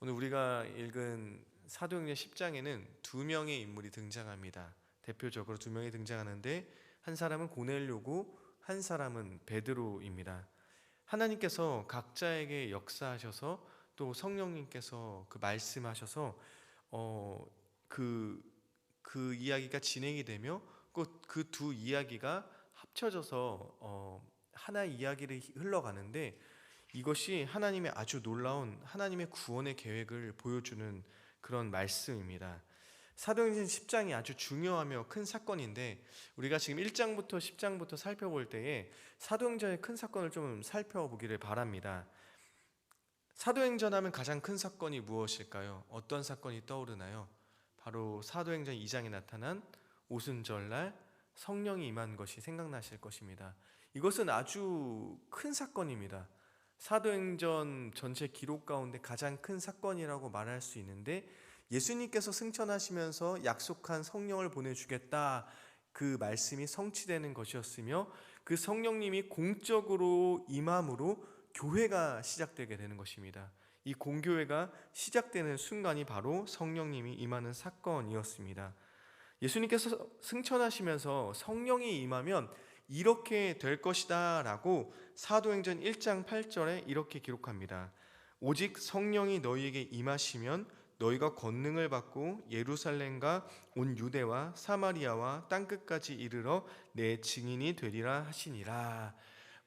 오늘 우리가 읽은 사도행전 10장에는 두 명의 인물이 등장합니다. 대표적으로 두 명이 등장하는데 한 사람은 고넬료고 한 사람은 베드로입니다. 하나님께서 각자에게 역사하셔서 또 성령님께서 그 말씀하셔서 어, 그, 그 이야기가 진행이 되며 그 두 이야기가 합쳐져서 하나의 이야기를 흘러가는데 이것이 하나님의 아주 놀라운 하나님의 구원의 계획을 보여주는 그런 말씀입니다. 사도행전 10장이 아주 중요하며 큰 사건인데 우리가 지금 1장부터 10장부터 살펴볼 때에 사도행전의 큰 사건을 좀 살펴보기를 바랍니다. 사도행전 하면 가장 큰 사건이 무엇일까요? 어떤 사건이 떠오르나요? 바로 사도행전 2장에 나타난 오순절날 성령이 임한 것이 생각나실 것입니다. 이것은 아주 큰 사건입니다. 사도행전 전체 기록 가운데 가장 큰 사건이라고 말할 수 있는데 예수님께서 승천하시면서 약속한 성령을 보내주겠다, 그 말씀이 성취되는 것이었으며 그 성령님이 공적으로 임함으로 교회가 시작되게 되는 것입니다. 이 공교회가 시작되는 순간이 바로 성령님이 임하는 사건이었습니다. 예수님께서 승천하시면서 성령이 임하면 이렇게 될 것이다 라고 사도행전 1장 8절에 이렇게 기록합니다. 오직 성령이 너희에게 임하시면 너희가 권능을 받고 예루살렘과 온 유대와 사마리아와 땅끝까지 이르러 내 증인이 되리라 하시니라.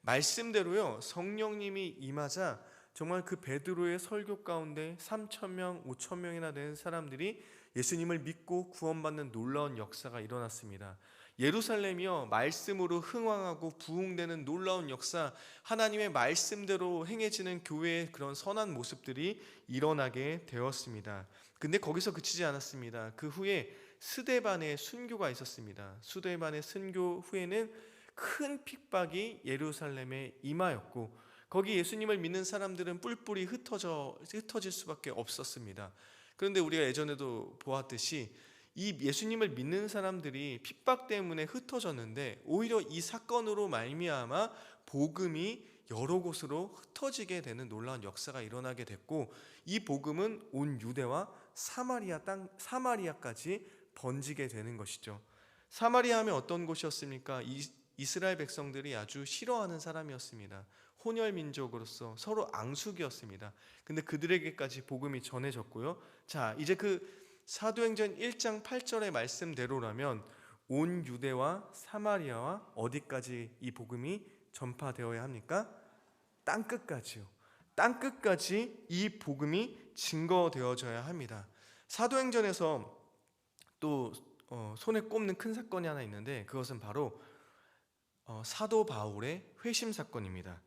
말씀대로요, 성령님이 임하자 정말 그 베드로의 설교 가운데 3,000명, 5,000명이나 되는 사람들이 예수님을 믿고 구원받는 놀라운 역사가 일어났습니다. 예루살렘이요, 말씀으로 흥왕하고 부흥되는 놀라운 역사, 하나님의 말씀대로 행해지는 교회의 그런 선한 모습들이 일어나게 되었습니다. 근데 거기서 그치지 않았습니다. 그 후에 스데반의 순교가 있었습니다. 스데반의 순교 후에는 큰 핍박이 예루살렘에 임하였고 거기 예수님을 믿는 사람들은 뿔뿔이 흩어질 수밖에 없었습니다. 그런데 우리가 예전에도 보았듯이 이 예수님을 믿는 사람들이 핍박 때문에 흩어졌는데 오히려 이 사건으로 말미암아 복음이 여러 곳으로 흩어지게 되는 놀라운 역사가 일어나게 됐고 이 복음은 온 유대와 사마리아까지 번지게 되는 것이죠. 사마리아 하면 어떤 곳이었습니까? 이스라엘 백성들이 아주 싫어하는 사람이었습니다. 혼혈 민족으로서 서로 앙숙이었습니다. 근데 그들에게까지 복음이 전해졌고요. 자, 이제 그 사도행전 1장 8절의 말씀대로라면 온 유대와 사마리아와 어디까지 이 복음이 전파되어야 합니까? 땅끝까지요. 땅끝까지 이 복음이 증거되어져야 합니다. 사도행전에서 또 손에 꼽는 큰 사건이 하나 있는데 그것은 바로 사도 바울의 회심 사건입니다.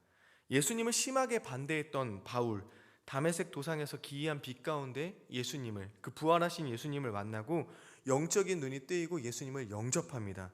예수님을 심하게 반대했던 바울, 다메섹 도상에서 기이한 빛 가운데 예수님을, 그 부활하신 예수님을 만나고 영적인 눈이 뜨이고 예수님을 영접합니다.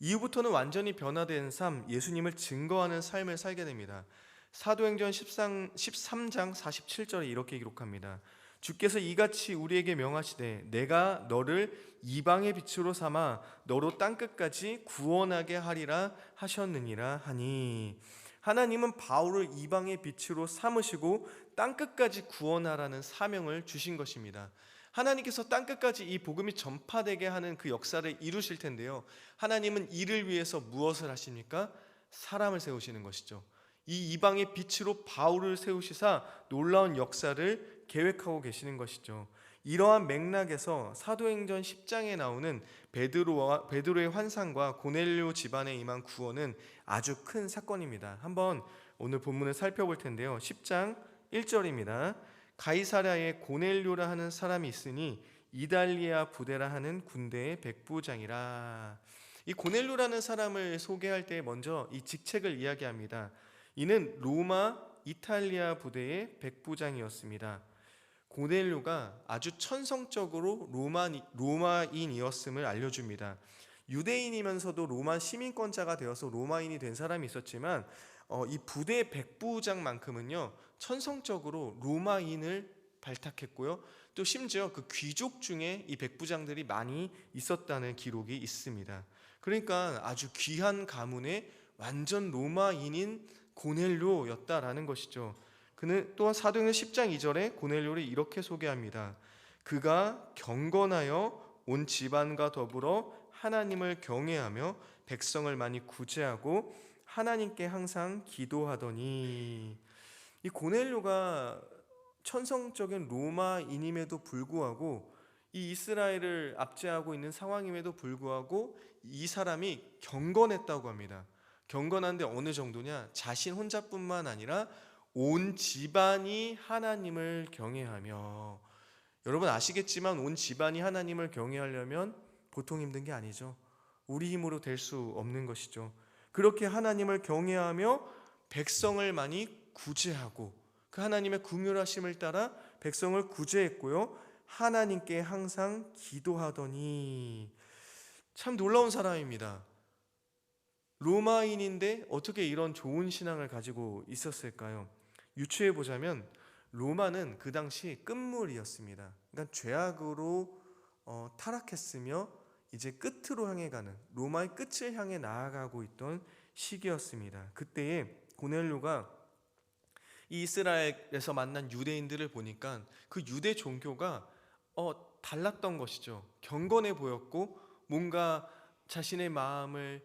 이후부터는 완전히 변화된 삶, 예수님을 증거하는 삶을 살게 됩니다. 사도행전 13장 47절에 이렇게 기록합니다. 주께서 이같이 우리에게 명하시되 내가 너를 이방의 빛으로 삼아 너로 땅끝까지 구원하게 하리라 하셨느니라 하니, 하나님은 바울을 이방의 빛으로 삼으시고 땅끝까지 구원하라는 사명을 주신 것입니다. 하나님께서 땅끝까지 이 복음이 전파되게 하는 그 역사를 이루실 텐데요, 하나님은 이를 위해서 무엇을 하십니까? 사람을 세우시는 것이죠. 이 이방의 빛으로 바울을 세우시사 놀라운 역사를 계획하고 계시는 것이죠. 이러한 맥락에서 사도행전 10장에 나오는 베드로의 환상과 고넬료 집안에 임한 구원은 아주 큰 사건입니다. 한번 오늘 본문을 살펴볼 텐데요. 10장 1절입니다. 가이사랴에 고넬료라 하는 사람이 있으니 이달리아 부대라 하는 군대의 백부장이라. 이 고넬료라는 사람을 소개할 때 먼저 이 직책을 이야기합니다. 이는 로마 이탈리아 부대의 백부장이었습니다. 고넬료가 아주 천성적으로 로마인이었음을 알려줍니다. 유대인이면서도 로마 시민권자가 되어서 로마인이 된 사람이 있었지만 이 부대 백부장만큼은요 천성적으로 로마인을 발탁했고요, 또 심지어 그 귀족 중에 이 백부장들이 많이 있었다는 기록이 있습니다. 그러니까 아주 귀한 가문의 완전 로마인인 고넬료였다라는 것이죠. 그는 또한 사도행전 10장 2절에 고넬료를 이렇게 소개합니다. 그가 경건하여 온 집안과 더불어 하나님을 경외하며 백성을 많이 구제하고 하나님께 항상 기도하더니. 이 고넬료가 천성적인 로마인임에도 불구하고 이 이스라엘을 압제하고 있는 상황임에도 불구하고 이 사람이 경건했다고 합니다. 경건한데 어느 정도냐? 자신 혼자뿐만 아니라 온 집안이 하나님을 경외하며. 여러분 아시겠지만 온 집안이 하나님을 경외하려면 보통 힘든 게 아니죠. 우리 힘으로 될 수 없는 것이죠. 그렇게 하나님을 경외하며 백성을 많이 구제하고 그 하나님의 긍휼하심을 따라 백성을 구제했고요. 하나님께 항상 기도하더니. 참 놀라운 사람입니다. 로마인인데 어떻게 이런 좋은 신앙을 가지고 있었을까요? 유추해 보자면 로마는 그 당시 끝물이었습니다. 그러니까 죄악으로 타락했으며 이제 끝으로 향해 가는, 로마의 끝을 향해 나아가고 있던 시기였습니다. 그때에 고넬료가 이 이스라엘에서 만난 유대인들을 보니까 그 유대 종교가 달랐던 것이죠. 경건해 보였고 뭔가 자신의 마음을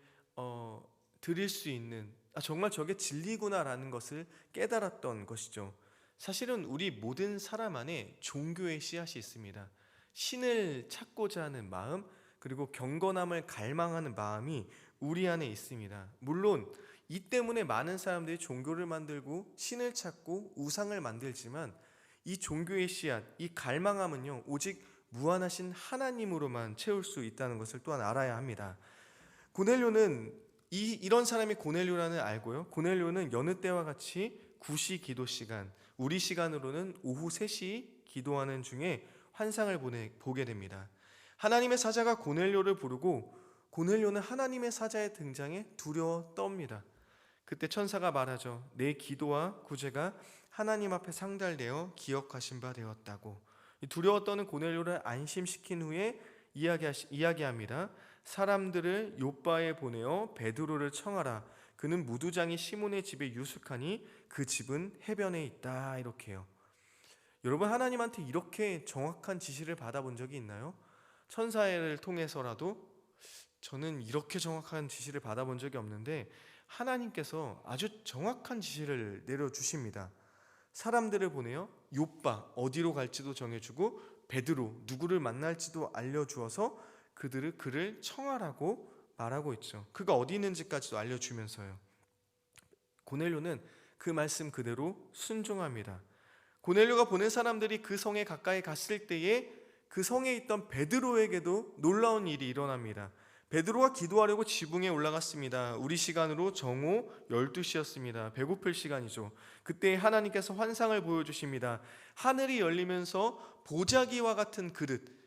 드릴 수 있는, 정말 저게 진리구나라는 것을 깨달았던 것이죠. 사실은 우리 모든 사람 안에 종교의 씨앗이 있습니다. 신을 찾고자 하는 마음, 그리고 경건함을 갈망하는 마음이 우리 안에 있습니다. 물론 이 때문에 많은 사람들이 종교를 만들고 신을 찾고 우상을 만들지만 이 종교의 씨앗, 이 갈망함은요, 오직 무한하신 하나님으로만 채울 수 있다는 것을 또한 알아야 합니다. 고넬료는 이런 사람이 고넬료라는 알고요. 고넬료는 여느 때와 같이 구시 기도 시간, 우리 시간으로는 오후 3시 기도하는 중에 환상을 보게 됩니다. 하나님의 사자가 고넬료를 부르고 고넬료는 하나님의 사자의 등장에 두려워 떱니다. 그때 천사가 말하죠. 내 기도와 구제가 하나님 앞에 상달되어 기억하신 바 되었다고. 두려워 떠는 고넬료를 안심시킨 후에 이야기합니다. 사람들을 요바에 보내어 베드로를 청하라. 그는 무두장이 시몬의 집에 유숙하니 그 집은 해변에 있다. 이렇게요. 여러분 하나님한테 이렇게 정확한 지시를 받아본 적이 있나요? 천사를 통해서라도 저는 이렇게 정확한 지시를 받아본 적이 없는데 하나님께서 아주 정확한 지시를 내려주십니다. 사람들을 보내요. 요빠 어디로 갈지도 정해주고 베드로 누구를 만날지도 알려주어서 그를 청하라고 말하고 있죠. 그가 어디 있는지까지도 알려주면서요. 고넬료는 그 말씀 그대로 순종합니다. 고넬료가 보낸 사람들이 그 성에 가까이 갔을 때에 그 성에 있던 베드로에게도 놀라운 일이 일어납니다. 베드로가 기도하려고 지붕에 올라갔습니다. 우리 시간으로 정오 12시였습니다. 배고플 시간이죠. 그때 하나님께서 환상을 보여주십니다. 하늘이 열리면서 보자기와 같은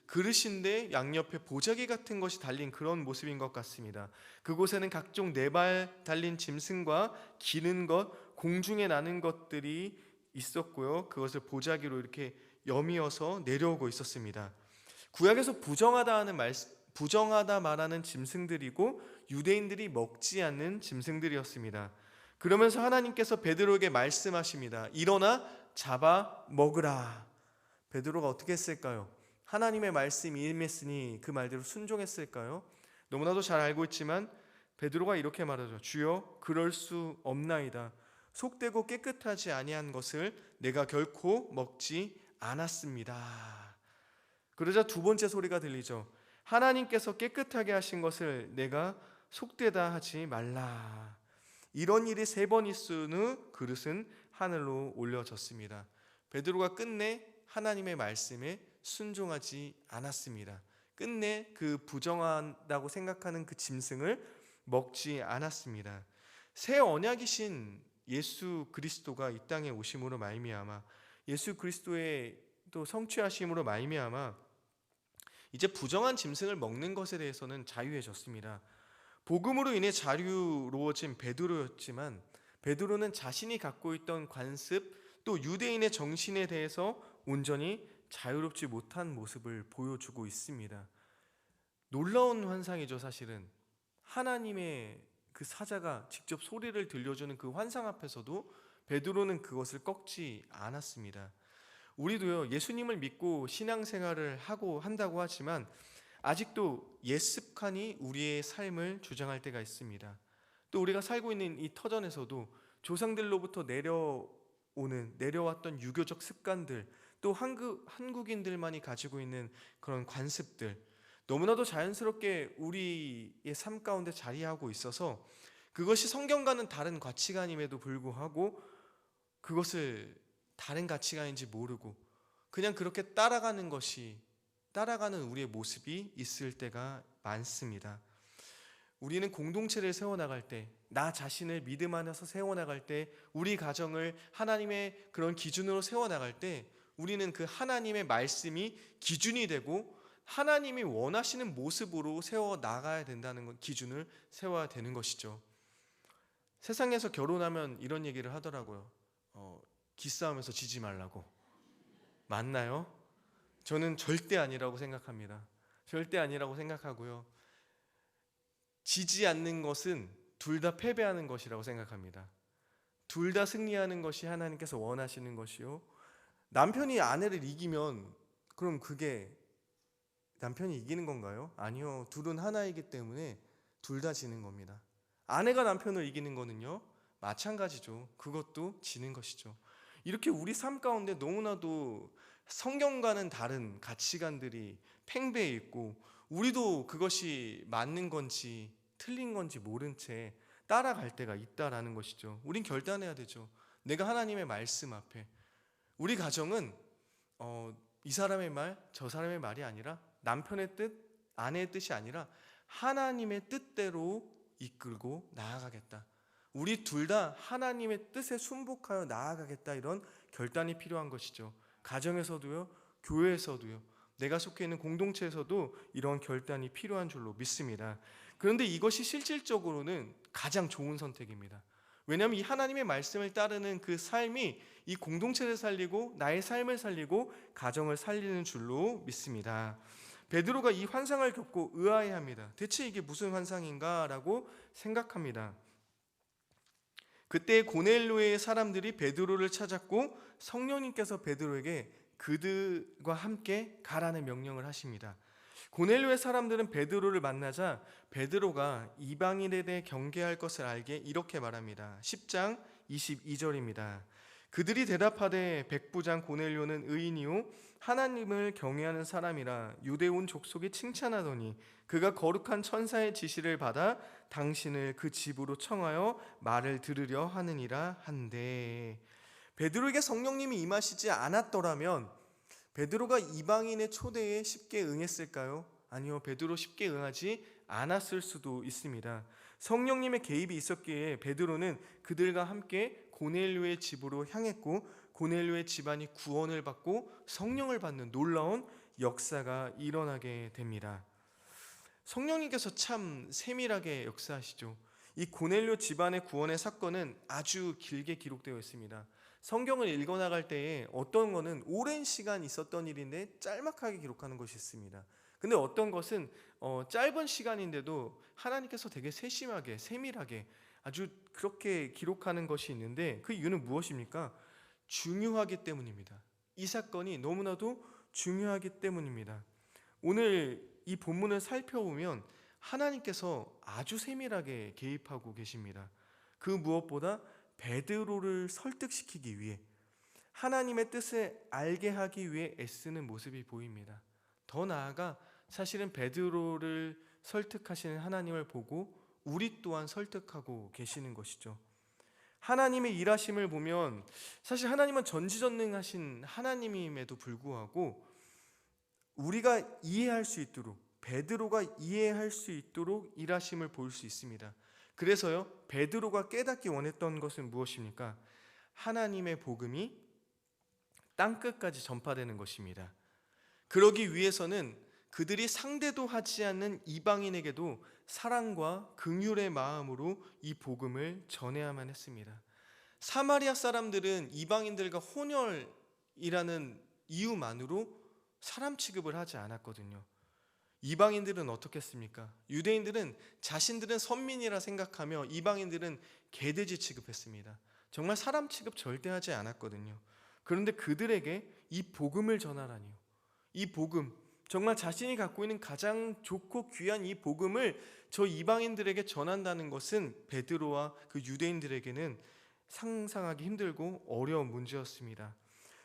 그릇인데 양옆에 보자기 같은 것이 달린 그런 모습인 것 같습니다. 그곳에는 각종 4발 달린 짐승과 기는 것, 공중에 나는 것들이 있었고요. 그것을 보자기로 이렇게 여미어서 내려오고 있었습니다. 구약에서 부정하다 말하는 짐승들이고 유대인들이 먹지 않는 짐승들이었습니다. 그러면서 하나님께서 베드로에게 말씀하십니다. 일어나 잡아 먹으라. 베드로가 어떻게 했을까요? 하나님의 말씀이 임했으니 그 말대로 순종했을까요? 너무나도 잘 알고 있지만 베드로가 이렇게 말하죠. 주여 그럴 수 없나이다. 속되고 깨끗하지 아니한 것을 내가 결코 먹지 않았습니다. 그러자 두 번째 소리가 들리죠. 하나님께서 깨끗하게 하신 것을 내가 속되다 하지 말라. 이런 일이 3번 있은 후 그릇은 하늘로 올려졌습니다. 베드로가 끝내 하나님의 말씀에 순종하지 않았습니다. 끝내 그 부정하다고 생각하는 그 짐승을 먹지 않았습니다. 새 언약이신 예수 그리스도가 이 땅에 오심으로 말미암아 예수 그리스도의 또 성취하심으로 말미암아 이제 부정한 짐승을 먹는 것에 대해서는 자유해졌습니다. 복음으로 인해 자유로워진 베드로였지만 베드로는 자신이 갖고 있던 관습 또 유대인의 정신에 대해서 온전히 자유롭지 못한 모습을 보여주고 있습니다. 놀라운 환상이죠. 사실은 하나님의 그 사자가 직접 소리를 들려주는 그 환상 앞에서도 베드로는 그것을 꺾지 않았습니다. 우리도요, 예수님을 믿고 신앙생활을 하고 한다고 하지만 아직도 옛 습관이 우리의 삶을 주장할 때가 있습니다. 또 우리가 살고 있는 이 터전에서도 조상들로부터 내려왔던 유교적 습관들, 또 한국인들만이 가지고 있는 그런 관습들, 너무나도 자연스럽게 우리의 삶 가운데 자리하고 있어서 그것이 성경과는 다른 가치관임에도 불구하고 그것을 다른 가치관인지 모르고 그냥 그렇게 따라가는 우리의 모습이 있을 때가 많습니다. 우리는 공동체를 세워나갈 때, 나 자신을 믿음 안에서 세워나갈 때, 우리 가정을 하나님의 그런 기준으로 세워나갈 때 우리는 그 하나님의 말씀이 기준이 되고 하나님이 원하시는 모습으로 세워나가야 된다는 기준을 세워야 되는 것이죠. 세상에서 결혼하면 이런 얘기를 하더라고요. 기싸움에서 지지 말라고. 맞나요? 저는 절대 아니라고 생각합니다. 절대 아니라고 생각하고요. 지지 않는 것은 둘 다 패배하는 것이라고 생각합니다. 둘 다 승리하는 것이 하나님께서 원하시는 것이요. 남편이 아내를 이기면 그럼 그게 남편이 이기는 건가요? 아니요. 둘은 하나이기 때문에 둘 다 지는 겁니다. 아내가 남편을 이기는 거는요, 마찬가지죠. 그것도 지는 것이죠. 이렇게 우리 삶 가운데 너무나도 성경과는 다른 가치관들이 팽배해 있고 우리도 그것이 맞는 건지 틀린 건지 모른 채 따라갈 때가 있다라는 것이죠. 우린 결단해야 되죠. 내가 하나님의 말씀 앞에, 우리 가정은 이 사람의 말, 저 사람의 말이 아니라 남편의 뜻, 아내의 뜻이 아니라 하나님의 뜻대로 이끌고 나아가겠다. 우리 둘 다 하나님의 뜻에 순복하여 나아가겠다. 이런 결단이 필요한 것이죠. 가정에서도요, 교회에서도요, 내가 속해 있는 공동체에서도 이런 결단이 필요한 줄로 믿습니다. 그런데 이것이 실질적으로는 가장 좋은 선택입니다. 왜냐하면 이 하나님의 말씀을 따르는 그 삶이 이 공동체를 살리고 나의 삶을 살리고 가정을 살리는 줄로 믿습니다. 베드로가 이 환상을 겪고 의아해합니다. 대체 이게 무슨 환상인가? 라고 생각합니다. 그때 고넬료의 사람들이 베드로를 찾았고 성령님께서 베드로에게 그들과 함께 가라는 명령을 하십니다. 고넬료의 사람들은 베드로를 만나자 베드로가 이방인에 대해 경계할 것을 알게 이렇게 말합니다. 10장 22절입니다. 그들이 대답하되 백부장 고넬료는 의인이요 하나님을 경외하는 사람이라 유대 온 족속이 칭찬하더니 그가 거룩한 천사의 지시를 받아 당신을 그 집으로 청하여 말을 들으려 하느니라 한데, 베드로에게 성령님이 임하시지 않았더라면 베드로가 이방인의 초대에 쉽게 응했을까요? 아니요, 베드로 쉽게 응하지 않았을 수도 있습니다. 성령님의 개입이 있었기에 베드로는 그들과 함께 고넬료의 집으로 향했고 고넬료의 집안이 구원을 받고 성령을 받는 놀라운 역사가 일어나게 됩니다. 성령님께서 참 세밀하게 역사하시죠. 이 고넬료 집안의 구원의 사건은 아주 길게 기록되어 있습니다. 성경을 읽어나갈 때에 어떤 것은 오랜 시간 있었던 일인데 짤막하게 기록하는 것이 있습니다. 근데 어떤 것은 짧은 시간인데도 하나님께서 되게 세심하게 세밀하게 아주 그렇게 기록하는 것이 있는데 그 이유는 무엇입니까? 중요하기 때문입니다. 이 사건이 너무나도 중요하기 때문입니다. 오늘 이 본문을 살펴보면 하나님께서 아주 세밀하게 개입하고 계십니다. 그 무엇보다 베드로를 설득시키기 위해 하나님의 뜻을 알게 하기 위해 애쓰는 모습이 보입니다. 더 나아가 사실은 베드로를 설득하시는 하나님을 보고 우리 또한 설득하고 계시는 것이죠. 하나님의 일하심을 보면 사실 하나님은 전지전능하신 하나님임에도 불구하고 우리가 이해할 수 있도록, 베드로가 이해할 수 있도록 일하심을 볼 수 있습니다. 그래서요, 베드로가 깨닫기 원했던 것은 무엇입니까? 하나님의 복음이 땅끝까지 전파되는 것입니다. 그러기 위해서는 그들이 상대도 하지 않는 이방인에게도 사랑과 긍휼의 마음으로 이 복음을 전해야만 했습니다. 사마리아 사람들은 이방인들과 혼혈이라는 이유만으로 사람 취급을 하지 않았거든요. 이방인들은 어떻겠습니까? 유대인들은 자신들은 선민이라 생각하며 이방인들은 개돼지 취급했습니다. 정말 사람 취급 절대 하지 않았거든요. 그런데 그들에게 이 복음을 전하라니요. 이 복음, 정말 자신이 갖고 있는 가장 좋고 귀한 이 복음을 저 이방인들에게 전한다는 것은 베드로와 그 유대인들에게는 상상하기 힘들고 어려운 문제였습니다.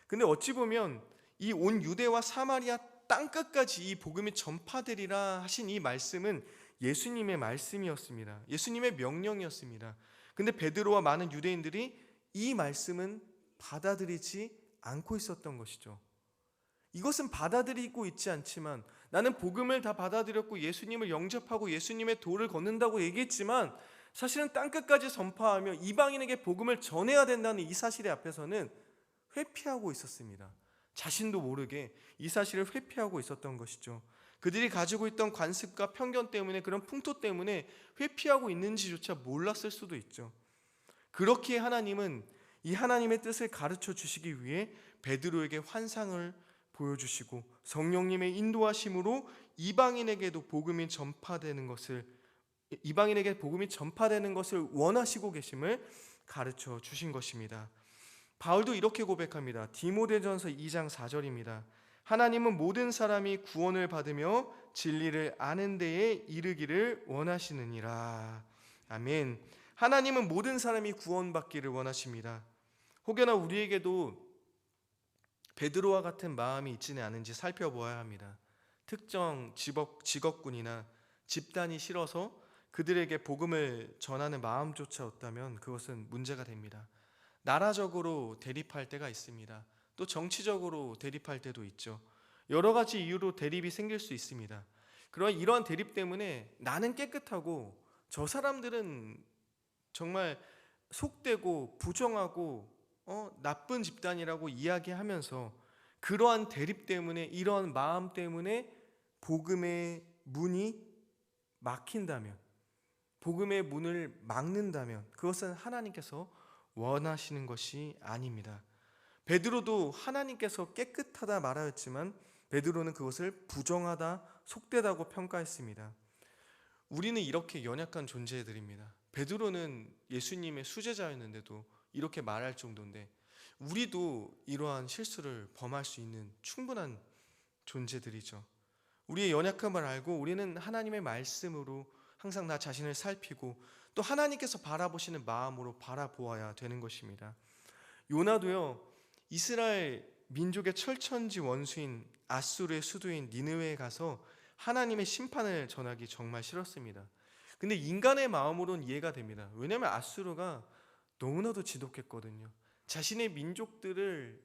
근데 어찌 보면 이 온 유대와 사마리아 땅끝까지 이 복음이 전파되리라 하신 이 말씀은 예수님의 말씀이었습니다. 예수님의 명령이었습니다. 근데 베드로와 많은 유대인들이 이 말씀은 받아들이지 않고 있었던 것이죠. 이것은 받아들이고 있지 않지만, 나는 복음을 다 받아들였고 예수님을 영접하고 예수님의 도를 걷는다고 얘기했지만 사실은 땅끝까지 전파하며 이방인에게 복음을 전해야 된다는 이 사실의 앞에서는 회피하고 있었습니다. 자신도 모르게 이 사실을 회피하고 있었던 것이죠. 그들이 가지고 있던 관습과 편견 때문에, 그런 풍토 때문에 회피하고 있는지조차 몰랐을 수도 있죠. 그렇기에 하나님은 이 하나님의 뜻을 가르쳐 주시기 위해 베드로에게 환상을 보여주시고 성령님의 인도하심으로 이방인에게 복음이 전파되는 것을 원하시고 계심을 가르쳐 주신 것입니다. 바울도 이렇게 고백합니다. 디모데전서 2장 4절입니다. 하나님은 모든 사람이 구원을 받으며 진리를 아는 데에 이르기를 원하시느니라. 아멘. 하나님은 모든 사람이 구원받기를 원하십니다. 혹여나 우리에게도 베드로와 같은 마음이 있지는 않은지 살펴보아야 합니다. 특정 직업군이나 집단이 싫어서 그들에게 복음을 전하는 마음조차 없다면 그것은 문제가 됩니다. 나라적으로 대립할 때가 있습니다. 또 정치적으로 대립할 때도 있죠. 여러 가지 이유로 대립이 생길 수 있습니다. 그러나 이러한 대립 때문에 나는 깨끗하고 저 사람들은 정말 속되고 부정하고 나쁜 집단이라고 이야기하면서 그러한 대립 때문에, 이러한 마음 때문에 복음의 문이 막힌다면, 복음의 문을 막는다면 그것은 하나님께서 원하시는 것이 아닙니다. 베드로도 하나님께서 깨끗하다 말하였지만 베드로는 그것을 부정하다, 속되다고 평가했습니다. 우리는 이렇게 연약한 존재들입니다. 베드로는 예수님의 수제자였는데도 이렇게 말할 정도인데, 우리도 이러한 실수를 범할 수 있는 충분한 존재들이죠. 우리의 연약함을 알고 우리는 하나님의 말씀으로 항상 나 자신을 살피고 또 하나님께서 바라보시는 마음으로 바라보아야 되는 것입니다. 요나도요, 이스라엘 민족의 철천지 원수인 아수르의 수도인 니느웨에 가서 하나님의 심판을 전하기 정말 싫었습니다. 근데 인간의 마음으로는 이해가 됩니다. 왜냐하면 아수르가 너무나도 지독했거든요. 자신의 민족들을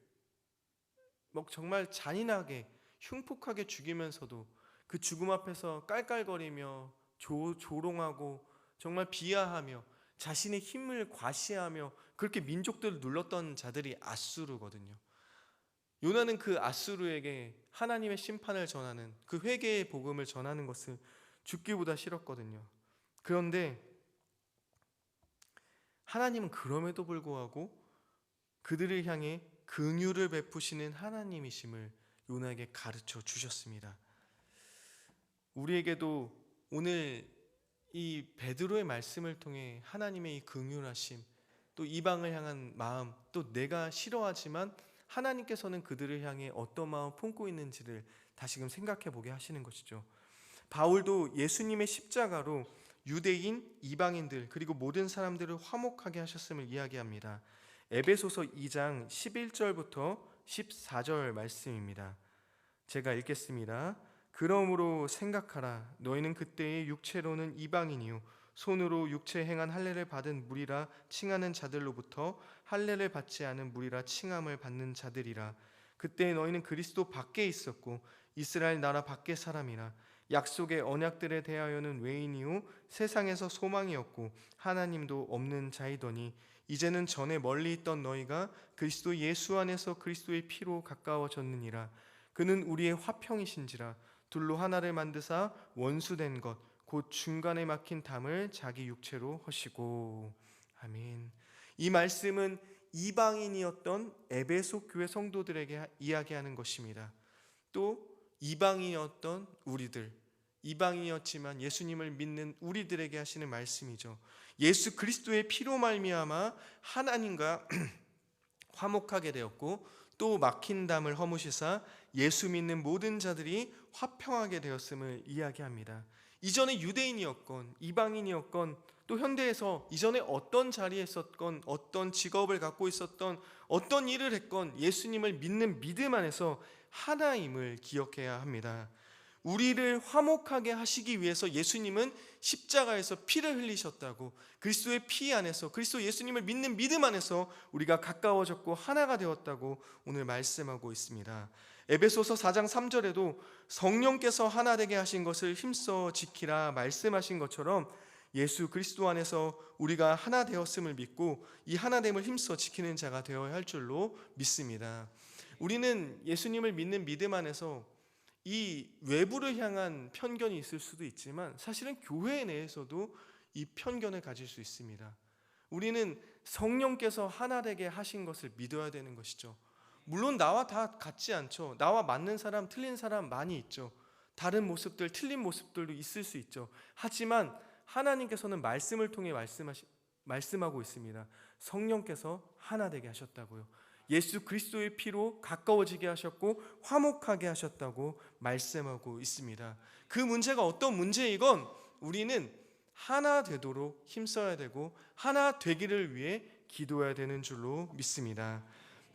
정말 잔인하게 흉폭하게 죽이면서도 그 죽음 앞에서 깔깔거리며 조롱하고 정말 비하하며 자신의 힘을 과시하며 그렇게 민족들을 눌렀던 자들이 아수르거든요. 요나는 그 아수르에게 하나님의 심판을 전하는, 그 회개의 복음을 전하는 것을 죽기보다 싫었거든요. 그런데 하나님은 그럼에도 불구하고 그들을 향해 긍휼을 베푸시는 하나님이심을 요나에게 가르쳐 주셨습니다. 우리에게도 오늘 이 베드로의 말씀을 통해 하나님의 이 긍휼하심, 또 이방을 향한 마음, 또 내가 싫어하지만 하나님께서는 그들을 향해 어떤 마음 품고 있는지를 다시금 생각해 보게 하시는 것이죠. 바울도 예수님의 십자가로 유대인, 이방인들 그리고 모든 사람들을 화목하게 하셨음을 이야기합니다. 에베소서 2장 11절부터 14절 말씀입니다. 제가 읽겠습니다. 그러므로 생각하라. 너희는 그때의 육체로는 이방인이요 손으로 육체 행한 할례를 받은 무리라 칭하는 자들로부터 할례를 받지 않은 무리라 칭함을 받는 자들이라. 그때 너희는 그리스도 밖에 있었고 이스라엘 나라 밖의 사람이라. 약속의 언약들에 대하여는 외인이요 세상에서 소망이 없고 하나님도 없는 자이더니 이제는 전에 멀리 있던 너희가 그리스도 예수 안에서 그리스도의 피로 가까워졌느니라. 그는 우리의 화평이신지라. 둘로 하나를 만드사 원수된 것 곧 중간에 막힌 담을 자기 육체로 허시고. 아멘. 이 말씀은 이방인이었던 에베소 교회 성도들에게 이야기하는 것입니다. 또 이방인이었던 우리들, 이방인이었지만 예수님을 믿는 우리들에게 하시는 말씀이죠. 예수 그리스도의 피로 말미암아 하나님과 화목하게 되었고 또 막힌 담을 허무시사 예수 믿는 모든 자들이 화평하게 되었음을 이야기합니다. 이전에 유대인이었건 이방인이었건 또 현대에서 이전에 어떤 자리에 있었건 어떤 직업을 갖고 있었던 어떤 일을 했건 예수님을 믿는 믿음 안에서 하나임을 기억해야 합니다. 우리를 화목하게 하시기 위해서 예수님은 십자가에서 피를 흘리셨다고, 그리스도의 피 안에서, 그리스도 예수님을 믿는 믿음 안에서 우리가 가까워졌고 하나가 되었다고 오늘 말씀하고 있습니다. 에베소서 4장 3절에도 성령께서 하나 되게 하신 것을 힘써 지키라 말씀하신 것처럼 예수 그리스도 안에서 우리가 하나 되었음을 믿고 이 하나됨을 힘써 지키는 자가 되어야 할 줄로 믿습니다. 우리는 예수님을 믿는 믿음 안에서 이 외부를 향한 편견이 있을 수도 있지만 사실은 교회 내에서도 이 편견을 가질 수 있습니다. 우리는 성령께서 하나 되게 하신 것을 믿어야 되는 것이죠. 물론 나와 다 같지 않죠. 나와 맞는 사람, 틀린 사람 많이 있죠. 다른 모습들, 틀린 모습들도 있을 수 있죠. 하지만 하나님께서는 말씀을 통해 말씀하고 있습니다. 성령께서 하나 되게 하셨다고요. 예수 그리스도의 피로 가까워지게 하셨고 화목하게 하셨다고 말씀하고 있습니다. 그 문제가 어떤 문제이건 우리는 하나 되도록 힘써야 되고 하나 되기를 위해 기도해야 되는 줄로 믿습니다.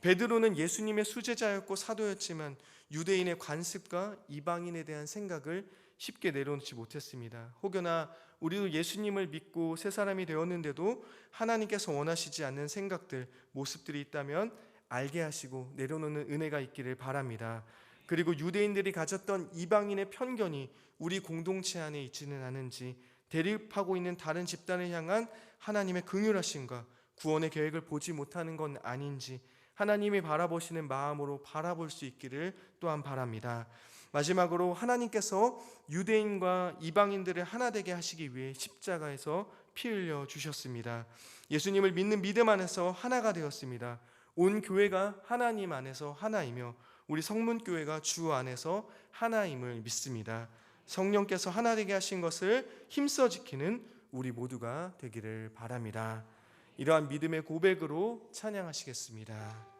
베드로는 예수님의 수제자였고 사도였지만 유대인의 관습과 이방인에 대한 생각을 쉽게 내려놓지 못했습니다. 혹여나 우리도 예수님을 믿고 새 사람이 되었는데도 하나님께서 원하시지 않는 생각들, 모습들이 있다면 알게 하시고 내려놓는 은혜가 있기를 바랍니다. 그리고 유대인들이 가졌던 이방인의 편견이 우리 공동체 안에 있지는 않은지, 대립하고 있는 다른 집단을 향한 하나님의 긍휼하심과 구원의 계획을 보지 못하는 건 아닌지 하나님이 바라보시는 마음으로 바라볼 수 있기를 또한 바랍니다. 마지막으로 하나님께서 유대인과 이방인들을 하나 되게 하시기 위해 십자가에서 피 흘려 주셨습니다. 예수님을 믿는 믿음 안에서 하나가 되었습니다. 온 교회가 하나님 안에서 하나이며 우리 성문교회가 주 안에서 하나임을 믿습니다. 성령께서 하나 되게 하신 것을 힘써 지키는 우리 모두가 되기를 바랍니다. 이러한 믿음의 고백으로 찬양하시겠습니다.